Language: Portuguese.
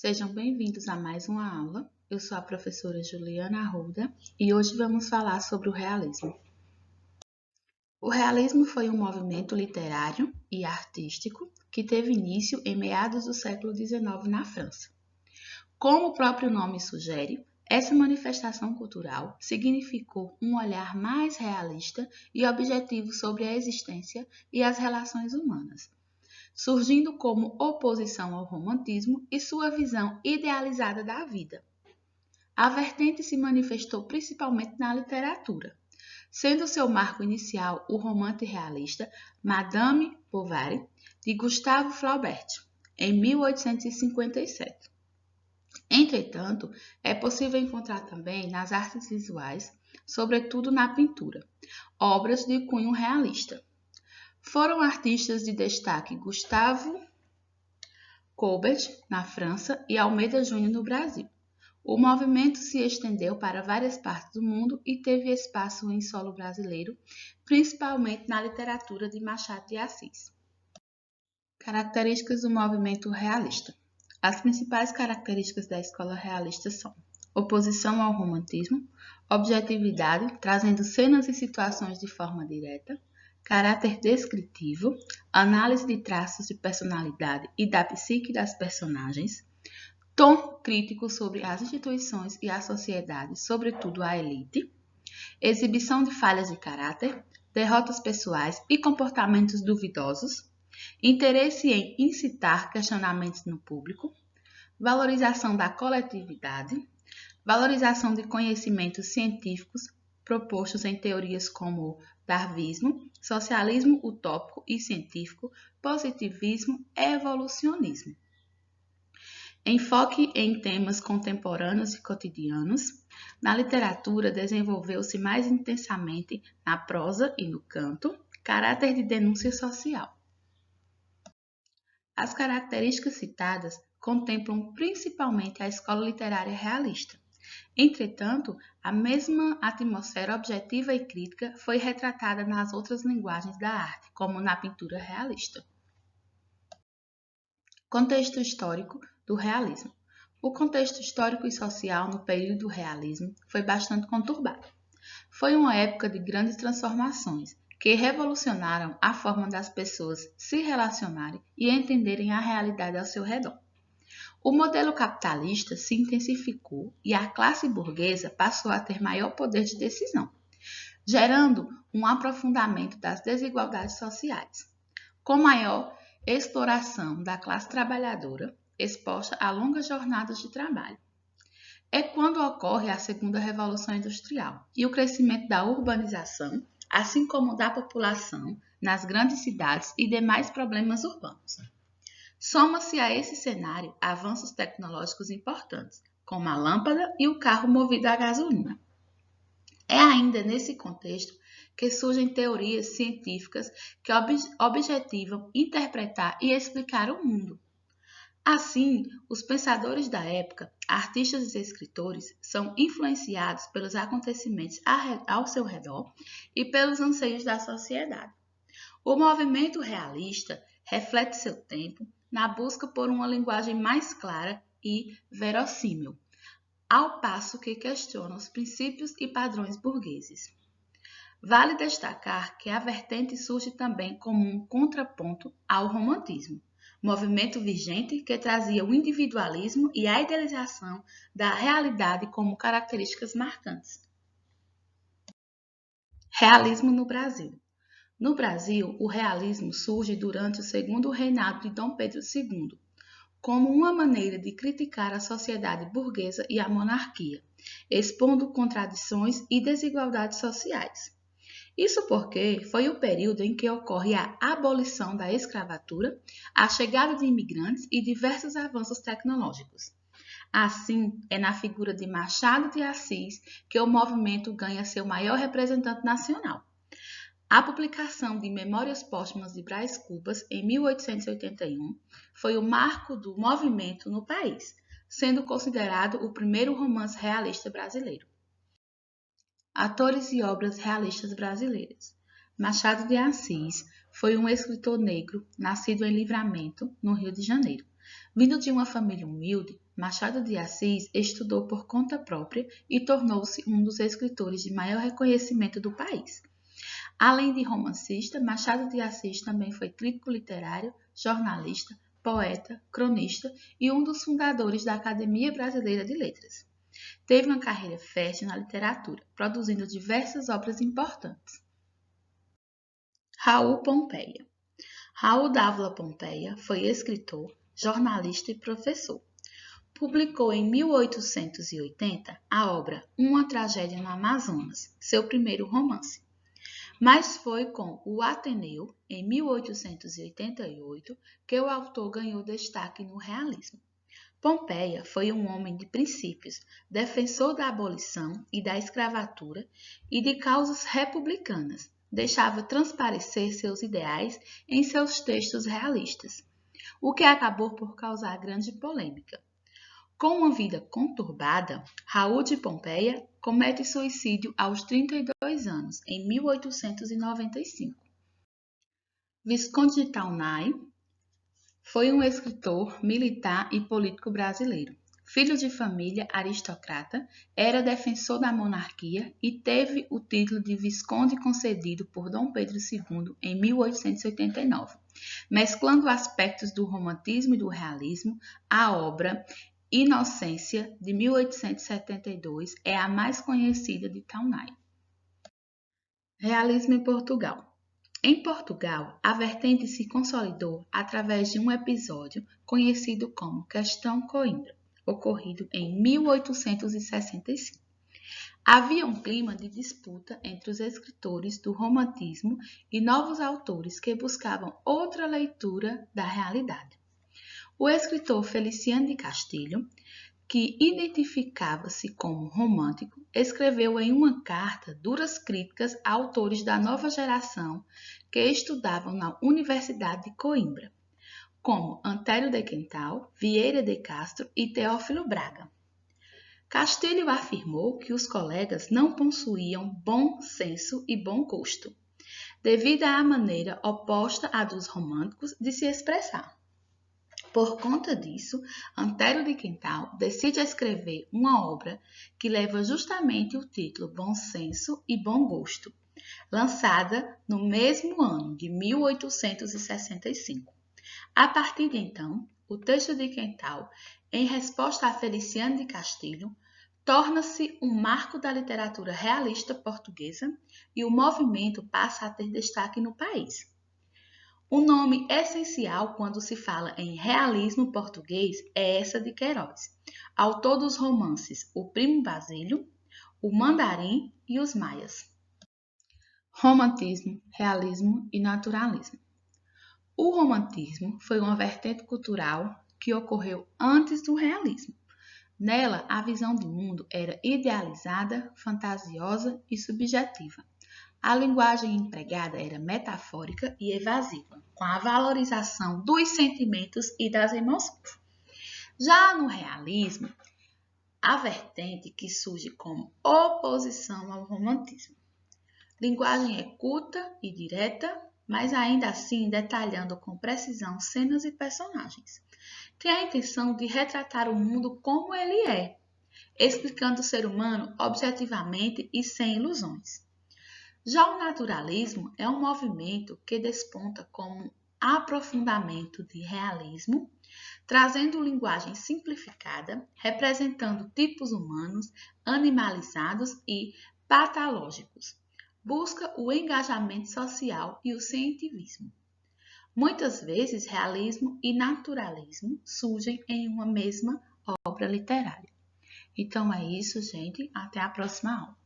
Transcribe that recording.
Sejam bem-vindos a mais uma aula. Eu sou a professora Juliana Arruda e hoje vamos falar sobre o realismo. O realismo foi um movimento literário e artístico que teve início em meados do século XIX na França. Como o próprio nome sugere, essa manifestação cultural significou um olhar mais realista e objetivo sobre a existência e as relações humanas, surgindo como oposição ao romantismo e sua visão idealizada da vida. A vertente se manifestou principalmente na literatura, sendo seu marco inicial o romance realista Madame Bovary, de Gustave Flaubert, em 1857. Entretanto, é possível encontrar também nas artes visuais, sobretudo na pintura, obras de cunho realista. Foram artistas de destaque Gustave Courbet, na França, e Almeida Júnior, no Brasil. O movimento se estendeu para várias partes do mundo e teve espaço em solo brasileiro, principalmente na literatura de Machado de Assis. Características do movimento realista. As principais características da escola realista são oposição ao romantismo, objetividade, trazendo cenas e situações de forma direta, caráter descritivo, análise de traços de personalidade e da psique das personagens, tom crítico sobre as instituições e a sociedade, sobretudo a elite, exibição de falhas de caráter, derrotas pessoais e comportamentos duvidosos, interesse em incitar questionamentos no público, valorização da coletividade, valorização de conhecimentos científicos propostos em teorias como darwinismo, socialismo utópico e científico, positivismo e evolucionismo. Enfoque em temas contemporâneos e cotidianos. Na literatura, desenvolveu-se mais intensamente na prosa e no canto, caráter de denúncia social. As características citadas contemplam principalmente a escola literária realista. Entretanto, a mesma atmosfera objetiva e crítica foi retratada nas outras linguagens da arte, como na pintura realista. Contexto histórico do realismo. O contexto histórico e social no período do realismo foi bastante conturbado. Foi uma época de grandes transformações que revolucionaram a forma das pessoas se relacionarem e entenderem a realidade ao seu redor. O modelo capitalista se intensificou e a classe burguesa passou a ter maior poder de decisão, gerando um aprofundamento das desigualdades sociais, com maior exploração da classe trabalhadora exposta a longas jornadas de trabalho. É quando ocorre a segunda revolução industrial e o crescimento da urbanização, assim como da população nas grandes cidades e demais problemas urbanos. Soma-se a esse cenário avanços tecnológicos importantes, como a lâmpada e o carro movido a gasolina. É ainda nesse contexto que surgem teorias científicas que objetivam interpretar e explicar o mundo. Assim, os pensadores da época, artistas e escritores, são influenciados pelos acontecimentos ao seu redor e pelos anseios da sociedade. O movimento realista reflete seu tempo na busca por uma linguagem mais clara e verossímil, ao passo que questiona os princípios e padrões burgueses. Vale destacar que a vertente surge também como um contraponto ao romantismo, movimento vigente que trazia o individualismo e a idealização da realidade como características marcantes. Realismo no Brasil. No Brasil, o realismo surge durante o segundo reinado de Dom Pedro II, como uma maneira de criticar a sociedade burguesa e a monarquia, expondo contradições e desigualdades sociais. Isso porque foi o período em que ocorre a abolição da escravatura, a chegada de imigrantes e diversos avanços tecnológicos. Assim, é na figura de Machado de Assis que o movimento ganha seu maior representante nacional. A publicação de Memórias Póstumas de Brás Cubas, em 1881, foi o marco do movimento no país, sendo considerado o primeiro romance realista brasileiro. Atores e obras realistas brasileiras. Machado de Assis foi um escritor negro nascido em Livramento, no Rio de Janeiro. Vindo de uma família humilde, Machado de Assis estudou por conta própria e tornou-se um dos escritores de maior reconhecimento do país. Além de romancista, Machado de Assis também foi crítico literário, jornalista, poeta, cronista e um dos fundadores da Academia Brasileira de Letras. Teve uma carreira fértil na literatura, produzindo diversas obras importantes. Raul Pompeia. Raul Dávila Pompeia foi escritor, jornalista e professor. Publicou em 1880 a obra Uma Tragédia no Amazonas, seu primeiro romance. Mas foi com o Ateneu, em 1888, que o autor ganhou destaque no realismo. Pompeia foi um homem de princípios, defensor da abolição e da escravatura e de causas republicanas. Deixava transparecer seus ideais em seus textos realistas, o que acabou por causar grande polêmica. Com uma vida conturbada, Raul de Pompeia comete suicídio aos 32 anos, em 1895. Visconde de Taunay foi um escritor, militar e político brasileiro. Filho de família aristocrata, era defensor da monarquia e teve o título de Visconde concedido por Dom Pedro II em 1889. Mesclando aspectos do romantismo e do realismo, a obra Inocência, de 1872, é a mais conhecida de Taunay. Realismo em Portugal. Em Portugal, a vertente se consolidou através de um episódio conhecido como Questão Coimbra, ocorrido em 1865. Havia um clima de disputa entre os escritores do romantismo e novos autores que buscavam outra leitura da realidade. O escritor Feliciano de Castilho, que identificava-se como romântico, escreveu em uma carta duras críticas a autores da nova geração que estudavam na Universidade de Coimbra, como Antério de Quental, Vieira de Castro e Teófilo Braga. Castilho afirmou que os colegas não possuíam bom senso e bom gosto, devido à maneira oposta à dos românticos de se expressar. Por conta disso, Antério de Quental decide escrever uma obra que leva justamente o título Bom Senso e Bom Gosto, lançada no mesmo ano de 1865. A partir de então, o texto de Quental, em resposta a Feliciano de Castilho, torna-se um marco da literatura realista portuguesa e o movimento passa a ter destaque no país. O nome essencial quando se fala em realismo português é essa de Queiroz, autor dos romances O Primo Basílio, O Mandarim e Os Maias. Romantismo, realismo e naturalismo. O romantismo foi uma vertente cultural que ocorreu antes do realismo. Nela, a visão do mundo era idealizada, fantasiosa e subjetiva. A linguagem empregada era metafórica e evasiva, com a valorização dos sentimentos e das emoções. Já no realismo, a vertente que surge como oposição ao romantismo. Linguagem é culta e direta, mas ainda assim detalhando com precisão cenas e personagens. Tem a intenção de retratar o mundo como ele é, explicando o ser humano objetivamente e sem ilusões. Já o naturalismo é um movimento que desponta como aprofundamento de realismo, trazendo linguagem simplificada, representando tipos humanos, animalizados e patológicos. Busca o engajamento social e o cientivismo. Muitas vezes, realismo e naturalismo surgem em uma mesma obra literária. Então é isso, gente. Até a próxima aula.